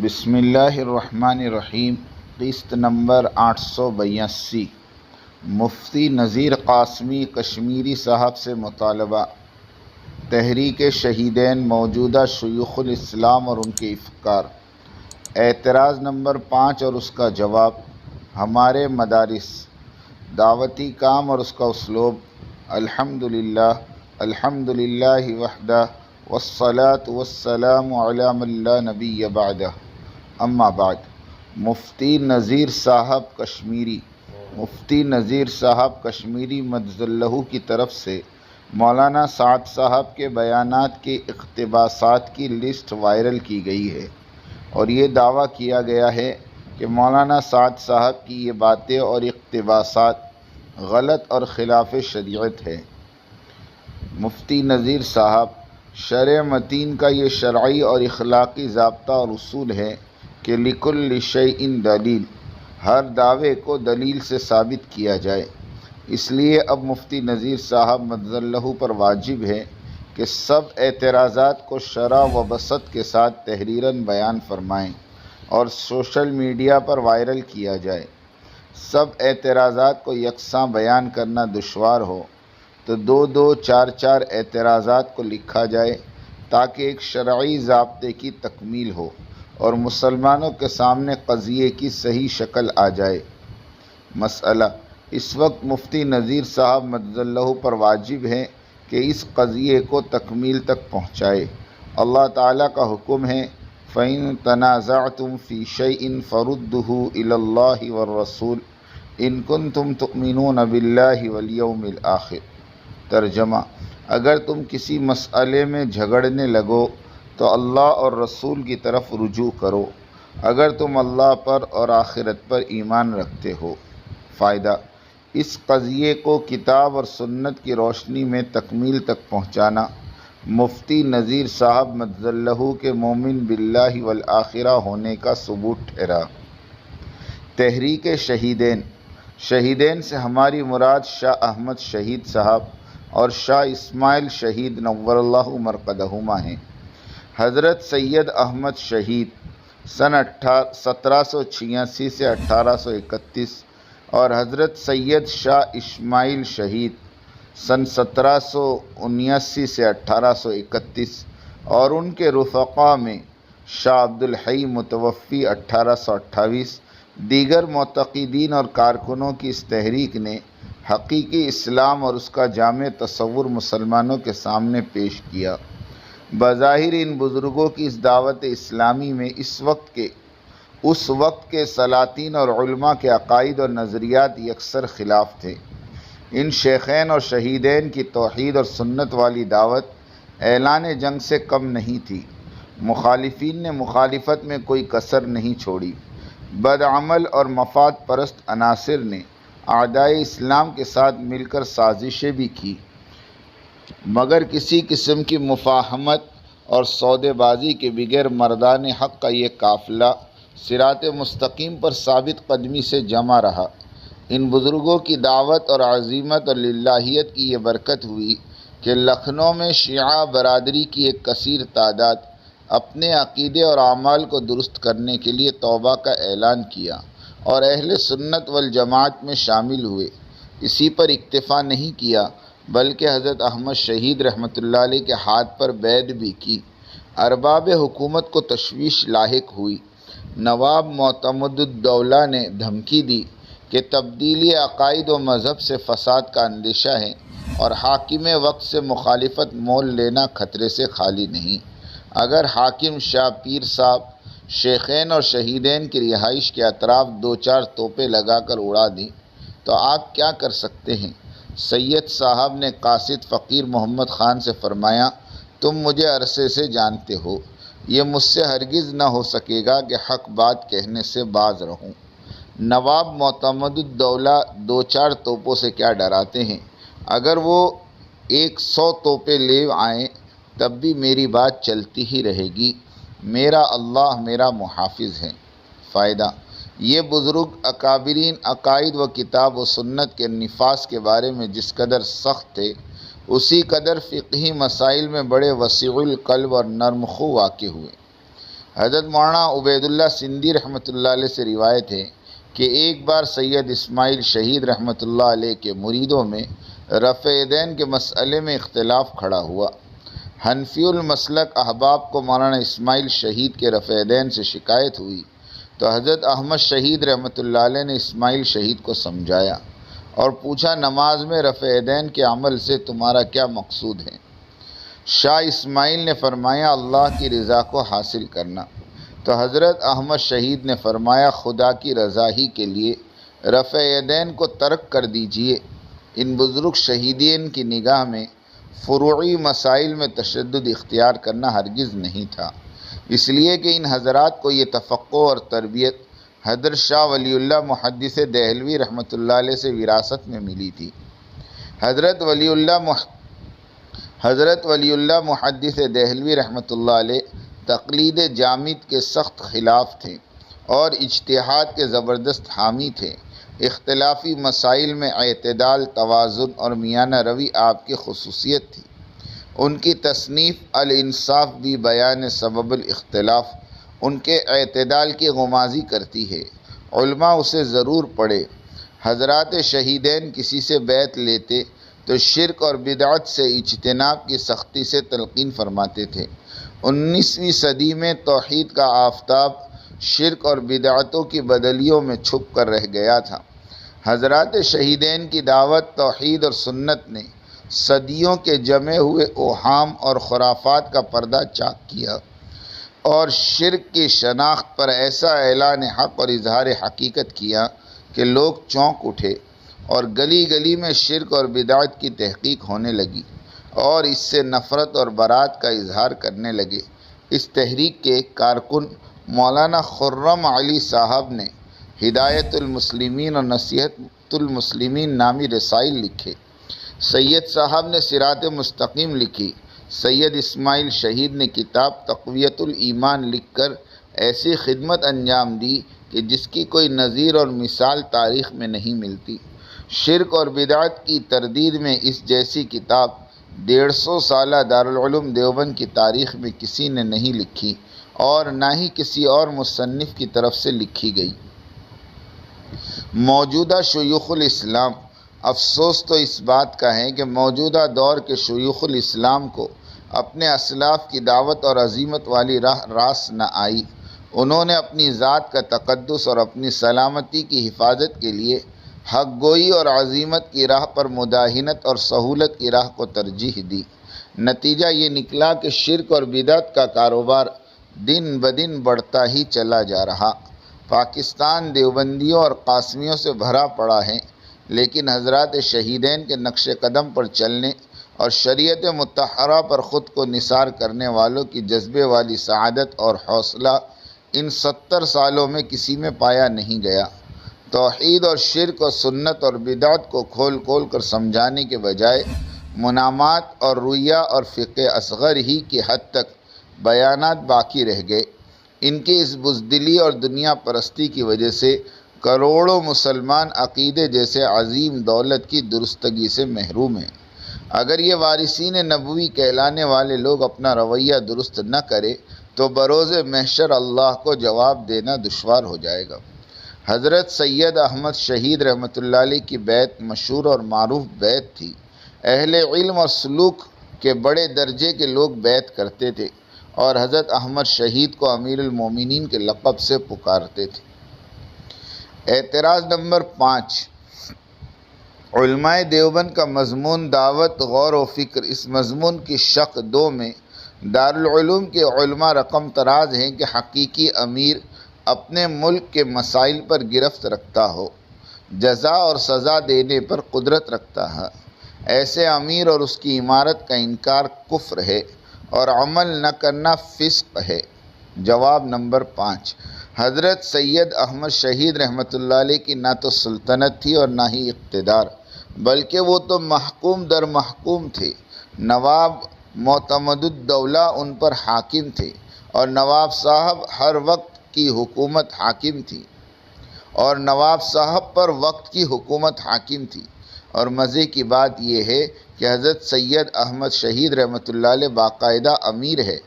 بسم اللہ الرحمن الرحیم۔ قسط نمبر 882۔ مفتی نذیر قاسمی کشمیری صاحب سے مطالبہ۔ تحریک شہیدین موجودہ شیوخ الاسلام اور ان کے افکار۔ اعتراض نمبر 5 اور اس کا جواب۔ ہمارے مدارس، دعوتی کام اور اس کا اسلوب۔ الحمدللہ وحدہ والصلاة والسلام علی من لا نبی بعدہ، اما بعد۔ مفتی نذیر صاحب کشمیری مدظلہ کی طرف سے مولانا سعد صاحب کے بیانات کے اقتباسات کی لسٹ وائرل کی گئی ہے، اور یہ دعویٰ کیا گیا ہے کہ مولانا سعد صاحب کی یہ باتیں اور اقتباسات غلط اور خلاف شریعت ہے۔ مفتی نذیر صاحب، شرع متین کا یہ شرعی اور اخلاقی ضابطہ اور اصول ہے کہ لکل شیء دلیل، ہر دعوے کو دلیل سے ثابت کیا جائے۔ اس لیے اب مفتی نذیر صاحب مدظلہ پر واجب ہے کہ سب اعتراضات کو شرح و بسط کے ساتھ تحریراً بیان فرمائیں اور سوشل میڈیا پر وائرل کیا جائے۔ سب اعتراضات کو یکساں بیان کرنا دشوار ہو تو 2 4 اعتراضات کو لکھا جائے تاکہ ایک شرعی ضابطے کی تکمیل ہو اور مسلمانوں کے سامنے قضیے کی صحیح شکل آ جائے۔ مسئلہ: اس وقت مفتی نذیر صاحب مدظلہ پر واجب ہے کہ اس قضیے کو تکمیل تک پہنچائے۔ اللہ تعالیٰ کا حکم ہے فَإِن تَنَازَعْتُمْ فِي شَيْءٍ فَرُدُّوهُ إِلَى اللَّهِ وَالرَّسُولِ إِن كُنتُمْ تُؤْمِنُونَ بِاللَّهِ وَالْيَوْمِ الْآخِرِ۔ ترجمہ: اگر تم کسی مسئلے میں جھگڑنے لگو تو اللہ اور رسول کی طرف رجوع کرو، اگر تم اللہ پر اور آخرت پر ایمان رکھتے ہو۔ فائدہ: اس قضیے کو کتاب اور سنت کی روشنی میں تکمیل تک پہنچانا مفتی نذیر صاحب مدظلہ کے مومن باللہ والآخرہ ہونے کا ثبوت ٹھہرا۔ تحریک شہیدین سے ہماری مراد شاہ احمد شہید صاحب اور شاہ اسماعیل شہید نور اللہ مرقدہما ہیں۔ حضرت سید احمد شہید سن 1786 سے 1831 اور حضرت سید شاہ اسماعیل شہید سن 1779 سے 1831 اور ان کے رفقا میں شاہ عبدالحی متوفی 1828، دیگر معتقدین اور کارکنوں کی اس تحریک نے حقیقی اسلام اور اس کا جامع تصور مسلمانوں کے سامنے پیش کیا۔ بظاہر ان بزرگوں کی اس دعوت اسلامی میں اس وقت کے سلاطین اور علماء کے عقائد اور نظریات یکسر خلاف تھے۔ ان شیخین اور شہیدین کی توحید اور سنت والی دعوت اعلان جنگ سے کم نہیں تھی۔ مخالفین نے مخالفت میں کوئی کسر نہیں چھوڑی۔ بدعمل اور مفاد پرست عناصر نے اعدائے اسلام کے ساتھ مل کر سازشیں بھی کی، مگر کسی قسم کی مفاہمت اور سودے بازی کے بغیر مردان حق کا یہ قافلہ صراط مستقیم پر ثابت قدمی سے جمع رہا۔ ان بزرگوں کی دعوت اور عزیمت اور للہیت کی یہ برکت ہوئی کہ لکھنؤ میں شیعہ برادری کی ایک کثیر تعداد اپنے عقیدے اور اعمال کو درست کرنے کے لیے توبہ کا اعلان کیا اور اہل سنت والجماعت میں شامل ہوئے۔ اسی پر اکتفا نہیں کیا بلکہ حضرت احمد شہید رحمۃ اللہ علیہ کے ہاتھ پر بیعت بھی کی۔ ارباب حکومت کو تشویش لاحق ہوئی۔ نواب معتمد الدولہ نے دھمکی دی کہ تبدیلی عقائد و مذہب سے فساد کا اندیشہ ہے اور حاکم وقت سے مخالفت مول لینا خطرے سے خالی نہیں۔ اگر حاکم شاہ پیر صاحب شیخین اور شہیدین کی رہائش کے اطراف 2 4 توپیں لگا کر اڑا دیں تو آپ کیا کر سکتے ہیں؟ سید صاحب نے قاصد فقیر محمد خان سے فرمایا، تم مجھے عرصے سے جانتے ہو، یہ مجھ سے ہرگز نہ ہو سکے گا کہ حق بات کہنے سے باز رہوں۔ نواب معتمد الدولہ 2 4 توپوں سے کیا ڈراتے ہیں؟ اگر وہ 100 توپیں لے آئیں تب بھی میری بات چلتی ہی رہے گی۔ میرا اللہ میرا محافظ ہے۔ فائدہ: یہ بزرگ اکابرین عقائد و کتاب و سنت کے نفاذ کے بارے میں جس قدر سخت تھے، اسی قدر فقہی مسائل میں بڑے وسیع القلب اور نرم خو واقع ہوئے۔ حضرت مولانا عبید اللہ سندھی رحمۃ اللہ علیہ سے روایت ہے کہ ایک بار سید اسماعیل شہید رحمۃ اللہ علیہ کے مریدوں میں رفع یدین کے مسئلے میں اختلاف کھڑا ہوا۔ حنفی المسلک احباب کو مولانا اسماعیل شہید کے رفع یدین سے شکایت ہوئی تو حضرت احمد شہید رحمۃ اللہ علیہ نے اسماعیل شہید کو سمجھایا اور پوچھا، نماز میں رفع یدین کے عمل سے تمہارا کیا مقصود ہے؟ شاہ اسماعیل نے فرمایا، اللہ کی رضا کو حاصل کرنا۔ تو حضرت احمد شہید نے فرمایا، خدا کی رضا ہی کے لیے رفع یدین کو ترک کر دیجئے۔ ان بزرگ شہیدین کی نگاہ میں فروعی مسائل میں تشدد اختیار کرنا ہرگز نہیں تھا، اس لیے کہ ان حضرات کو یہ تفقہ اور تربیت حضرت شاہ ولی اللہ محدث دہلوی رحمۃ اللہ علیہ سے وراثت میں ملی تھی۔ حضرت ولی اللہ محدث دہلوی رحمۃ اللہ علیہ تقلید جامد کے سخت خلاف تھے اور اجتہاد کے زبردست حامی تھے۔ اختلافی مسائل میں اعتدال، توازن اور میانہ روی آپ کی خصوصیت تھی۔ ان کی تصنیف الانصاف بھی بیان سبب الاختلاف ان کے اعتدال کی غمازی کرتی ہے۔ علماء اسے ضرور پڑھے۔ حضرات شہیدین کسی سے بیعت لیتے تو شرک اور بدعت سے اجتناب کی سختی سے تلقین فرماتے تھے۔ 19ویں صدی میں توحید کا آفتاب شرک اور بدعتوں کی بدلیوں میں چھپ کر رہ گیا تھا۔ حضرات شہیدین کی دعوت توحید اور سنت نے صدیوں کے جمے ہوئے اوہام اور خرافات کا پردہ چاک کیا اور شرک کی شناخت پر ایسا اعلان حق اور اظہار حقیقت کیا کہ لوگ چونک اٹھے اور گلی گلی میں شرک اور بدعت کی تحقیق ہونے لگی اور اس سے نفرت اور برات کا اظہار کرنے لگے۔ اس تحریک کے کارکن مولانا خرم علی صاحب نے ہدایت المسلمین اور نصیحت المسلمین نامی رسائل لکھے۔ سید صاحب نے صراط مستقیم لکھی۔ سید اسماعیل شہید نے کتاب تقویت الایمان لکھ کر ایسی خدمت انجام دی کہ جس کی کوئی نظیر اور مثال تاریخ میں نہیں ملتی۔ شرک اور بدعت کی تردید میں اس جیسی کتاب 150 سالہ دارالعلوم دیوبند کی تاریخ میں کسی نے نہیں لکھی اور نہ ہی کسی اور مصنف کی طرف سے لکھی گئی۔ موجودہ شیوخ الاسلام، افسوس تو اس بات کا ہے کہ موجودہ دور کے شیوخ الاسلام کو اپنے اسلاف کی دعوت اور عزیمت والی راہ راس نہ آئی۔ انہوں نے اپنی ذات کا تقدس اور اپنی سلامتی کی حفاظت کے لیے حق گوئی اور عزیمت کی راہ پر مداہنت اور سہولت کی راہ کو ترجیح دی۔ نتیجہ یہ نکلا کہ شرک اور بدعت کا کاروبار دن بدن بڑھتا ہی چلا جا رہا۔ پاکستان دیوبندیوں اور قاسمیوں سے بھرا پڑا ہے، لیکن حضرات شہیدین کے نقش قدم پر چلنے اور شریعت مطہرہ پر خود کو نثار کرنے والوں کی جذبے والی سعادت اور حوصلہ ان 70 سالوں میں کسی میں پایا نہیں گیا۔ توحید اور شرک اور سنت اور بدعت کو کھول کھول کر سمجھانے کے بجائے منامات اور رویہ اور فقہ اصغر ہی کی حد تک بیانات باقی رہ گئے۔ ان کی اس بزدلی اور دنیا پرستی کی وجہ سے کروڑوں مسلمان عقیدے جیسے عظیم دولت کی درستگی سے محروم ہیں۔ اگر یہ وارثین نبوی کہلانے والے لوگ اپنا رویہ درست نہ کرے تو بروز محشر اللہ کو جواب دینا دشوار ہو جائے گا۔ حضرت سید احمد شہید رحمۃ اللہ علیہ کی بیعت مشہور اور معروف بیعت تھی۔ اہل علم اور سلوک کے بڑے درجے کے لوگ بیعت کرتے تھے اور حضرت احمد شہید کو امیر المومنین کے لقب سے پکارتے تھے۔ اعتراض نمبر 5، علماء دیوبند کا مضمون دعوت، غور و فکر۔ اس مضمون کی شق 2 میں دارالعلوم کے علماء رقم تراز ہیں کہ حقیقی امیر اپنے ملک کے مسائل پر گرفت رکھتا ہو، جزا اور سزا دینے پر قدرت رکھتا ہے۔ ایسے امیر اور اس کی عمارت کا انکار کفر ہے اور عمل نہ کرنا فسق ہے۔ جواب نمبر 5، حضرت سید احمد شہید رحمۃ اللہ علیہ کی نہ تو سلطنت تھی اور نہ ہی اقتدار، بلکہ وہ تو محکوم در محکوم تھے۔ نواب معتمد الدولہ ان پر حاکم تھے اور نواب صاحب ہر وقت کی حکومت حاکم تھی اور نواب صاحب پر وقت کی حکومت حاکم تھی۔ اور مزے کی بات یہ ہے کہ حضرت سید احمد شہید رحمۃ اللہ علیہ باقاعدہ امیر ہے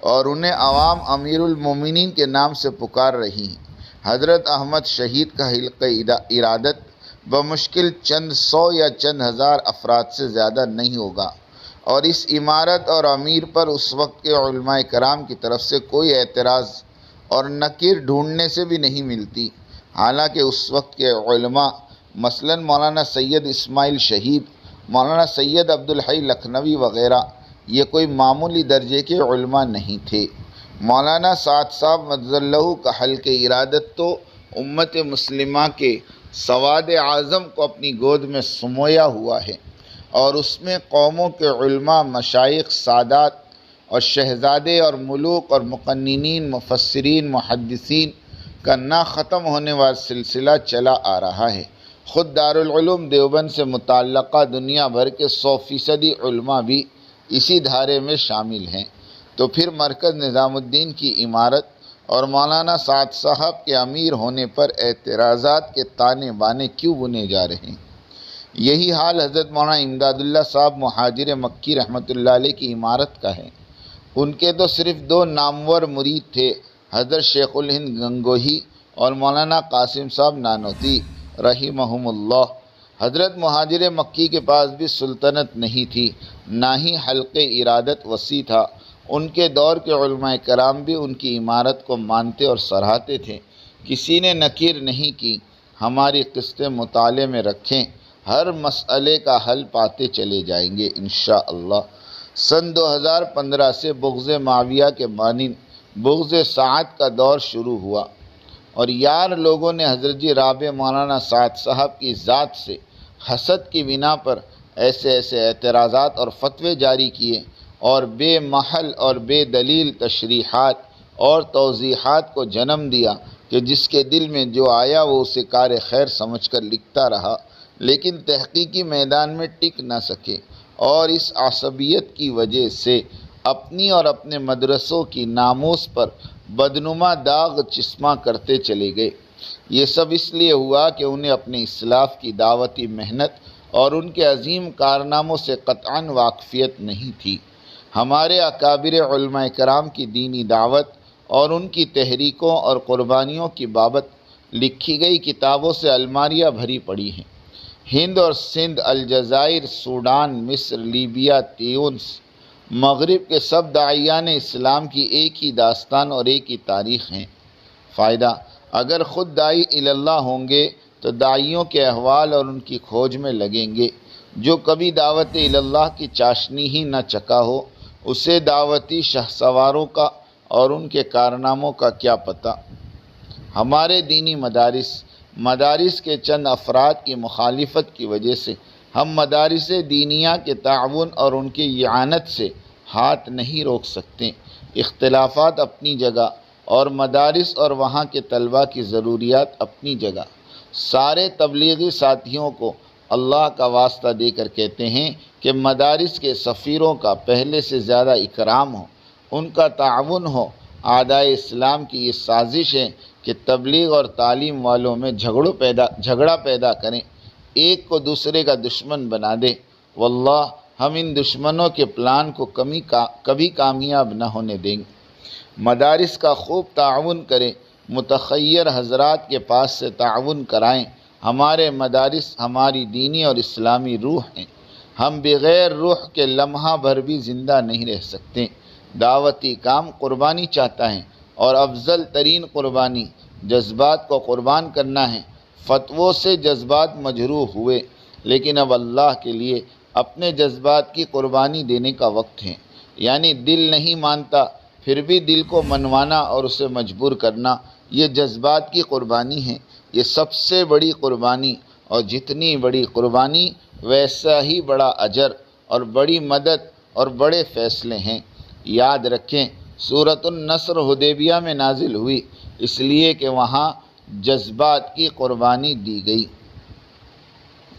اور انہیں عوام امیر المومنین کے نام سے پکار رہی ہیں۔ حضرت احمد شہید کا حلقہ ارادت بمشکل چند سو یا چند ہزار افراد سے زیادہ نہیں ہوگا، اور اس عمارت اور امیر پر اس وقت کے علماء کرام کی طرف سے کوئی اعتراض اور نکیر ڈھونڈنے سے بھی نہیں ملتی۔ حالانکہ اس وقت کے علماء مثلاً مولانا سید اسماعیل شہید، مولانا سید عبدالحی لکھنوی وغیرہ یہ کوئی معمولی درجے کے علماء نہیں تھے۔ مولانا سعد صاحب مدظ اللہ کا حلقہ ارادت تو امت مسلمہ کے سواد اعظم کو اپنی گود میں سمویا ہوا ہے، اور اس میں قوموں کے علماء، مشائخ، سادات اور شہزادے اور ملوک اور مقننین، مفسرین، محدثین کا نہ ختم ہونے والا سلسلہ چلا آ رہا ہے۔ خود دارالعلوم دیوبند سے متعلقہ دنیا بھر کے 100% علماء بھی اسی دھارے میں شامل ہیں، تو پھر مرکز نظام الدین کی عمارت اور مولانا سعد صاحب کے امیر ہونے پر اعتراضات کے تانے بانے کیوں بنے جا رہے ہیں؟ یہی حال حضرت مولانا امداد اللہ صاحب مہاجر مکی رحمۃ اللہ علیہ کی عمارت کا ہے۔ ان کے تو صرف 2 نامور مرید تھے، حضرت شیخ الہند گنگوہی اور مولانا قاسم صاحب نانوتوی رحمہم اللہ۔ حضرت مہاجر مکی کے پاس بھی سلطنت نہیں تھی، نہ ہی حلقہ ارادت وسیع تھا۔ ان کے دور کے علماء کرام بھی ان کی عمارت کو مانتے اور سراہتے تھے۔ کسی نے نکیر نہیں کی۔ ہماری قسطیں مطالعے میں رکھیں، ہر مسئلے کا حل پاتے چلے جائیں گے انشاءاللہ۔ سن 2015 سے بغض معاویہ کے مانند بغض سعد کا دور شروع ہوا، اور یار لوگوں نے حضرت جی رابع مولانا سعد صاحب کی ذات سے حسد کی بنا پر ایسے اعتراضات اور فتوے جاری کیے، اور بے محل اور بے دلیل تشریحات اور توضیحات کو جنم دیا کہ جس کے دل میں جو آیا وہ اسے کار خیر سمجھ کر لکھتا رہا، لیکن تحقیقی میدان میں ٹک نہ سکے، اور اس عصبیت کی وجہ سے اپنی اور اپنے مدرسوں کی ناموس پر بدنما داغ چسماں کرتے چلے گئے۔ یہ سب اس لیے ہوا کہ انہیں اپنے اسلاف کی دعوتی محنت اور ان کے عظیم کارناموں سے قطعاً واقفیت نہیں تھی۔ ہمارے اکابر علماء کرام کی دینی دعوت اور ان کی تحریکوں اور قربانیوں کی بابت لکھی گئی کتابوں سے الماریاں بھری پڑی ہیں۔ ہند اور سندھ، الجزائر، سوڈان، مصر، لیبیا، تیونس، مغرب کے سب داعیان اسلام کی ایک ہی داستان اور ایک ہی تاریخ ہیں۔ فائدہ: اگر خود داعی اللہ ہوں گے تو داعیوں کے احوال اور ان کی کھوج میں لگیں گے۔ جو کبھی دعوت اللہ کی چاشنی ہی نہ چکا ہو، اسے دعوتی شہسواروں کا اور ان کے کارناموں کا کیا پتہ۔ ہمارے دینی مدارس کے چند افراد کی مخالفت کی وجہ سے ہم مدارس دینیہ کے تعاون اور ان کی اعانت سے ہاتھ نہیں روک سکتے۔ اختلافات اپنی جگہ اور مدارس اور وہاں کے طلباء کی ضروریات اپنی جگہ۔ سارے تبلیغی ساتھیوں کو اللہ کا واسطہ دے کر کہتے ہیں کہ مدارس کے سفیروں کا پہلے سے زیادہ اکرام ہو، ان کا تعاون ہو۔ اعدائے اسلام کی یہ سازش ہے کہ تبلیغ اور تعلیم والوں میں جھگڑا پیدا کریں، ایک کو دوسرے کا دشمن بنا دیں۔ واللہ ہم ان دشمنوں کے پلان کو کبھی کامیاب نہ ہونے دیں گے۔ مدارس کا خوب تعاون کریں، متخیر حضرات کے پاس سے تعاون کرائیں۔ ہمارے مدارس ہماری دینی اور اسلامی روح ہیں، ہم بغیر روح کے لمحہ بھر بھی زندہ نہیں رہ سکتے۔ دعوتی کام قربانی چاہتا ہے، اور افضل ترین قربانی جذبات کو قربان کرنا ہے۔ فتووں سے جذبات مجروح ہوئے، لیکن اب اللہ کے لیے اپنے جذبات کی قربانی دینے کا وقت ہے۔ یعنی دل نہیں مانتا پھر بھی دل کو منوانا اور اسے مجبور کرنا، یہ جذبات کی قربانی ہے۔ یہ سب سے بڑی قربانی، اور جتنی بڑی قربانی ویسا ہی بڑا اجر اور بڑی مدد اور بڑے فیصلے ہیں۔ یاد رکھیں، سورۃ النصر حدیبیہ میں نازل ہوئی اس لیے کہ وہاں جذبات کی قربانی دی گئی۔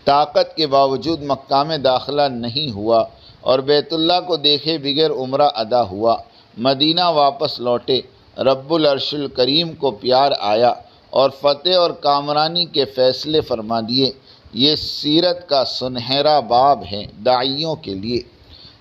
طاقت کے باوجود مکہ میں داخلہ نہیں ہوا اور بیت اللہ کو دیکھے بغیر عمرہ ادا ہوا۔ مدینہ واپس لوٹے، رب العرش الکریم کو پیار آیا اور فتح اور کامرانی کے فیصلے فرما دیے۔ یہ سیرت کا سنہرا باب ہے داعیوں کے لیے۔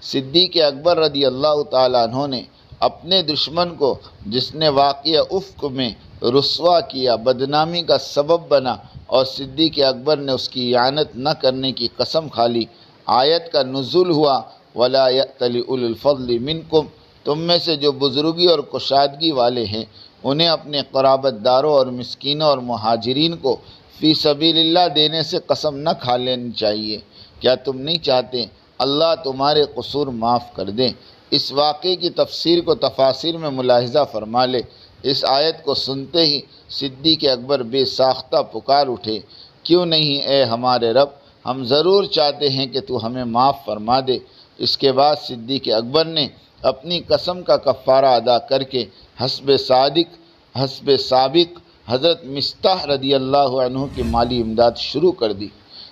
صدیق اکبر رضی اللہ تعالیٰ عنہ نے اپنے دشمن کو جس نے واقعہ افق میں رسوا کیا، بدنامی کا سبب بنا، اور صدیق اکبر نے اس کی اعانت نہ کرنے کی قسم کھا لی، آیت کا نزول ہوا وَلَا يَأْتَلِ أُولُو الْفَضْلِ مِنْكُمْ، تم میں سے جو بزرگی اور کشادگی والے ہیں انہیں اپنے قرابت داروں اور مسکینوں اور مہاجرین کو فی سبیل اللہ دینے سے قسم نہ کھا لینی چاہیے۔ کیا تم نہیں چاہتے اللہ تمہارے قصور معاف کر دیں؟ اس واقعے کی تفسیر کو تفاسیر میں ملاحظہ فرما لے۔ اس آیت کو سنتے ہی صدیق اکبر بے ساختہ پکار اٹھے، کیوں نہیں اے ہمارے رب، ہم ضرور چاہتے ہیں کہ تو ہمیں معاف فرما دے۔ اس کے بعد صدیق اکبر نے اپنی قسم کا کفارہ ادا کر کے حسب سابق حضرت مصطح رضی اللہ عنہ کی مالی امداد شروع کر دی۔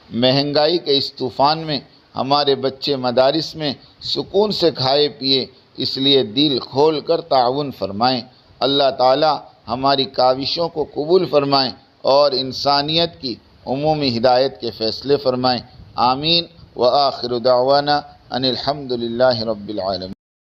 مہنگائی کے اس طوفان میں ہمارے بچے مدارس میں سکون سے کھائے پیے، اس لیے دل کھول کر تعاون فرمائیں۔ اللہ تعالی ہماری کاوشوں کو قبول فرمائیں اور انسانیت کی عمومی ہدایت کے فیصلے فرمائیں۔ آمین۔ وآخر دعوانا ان الحمد للہ رب العالمین۔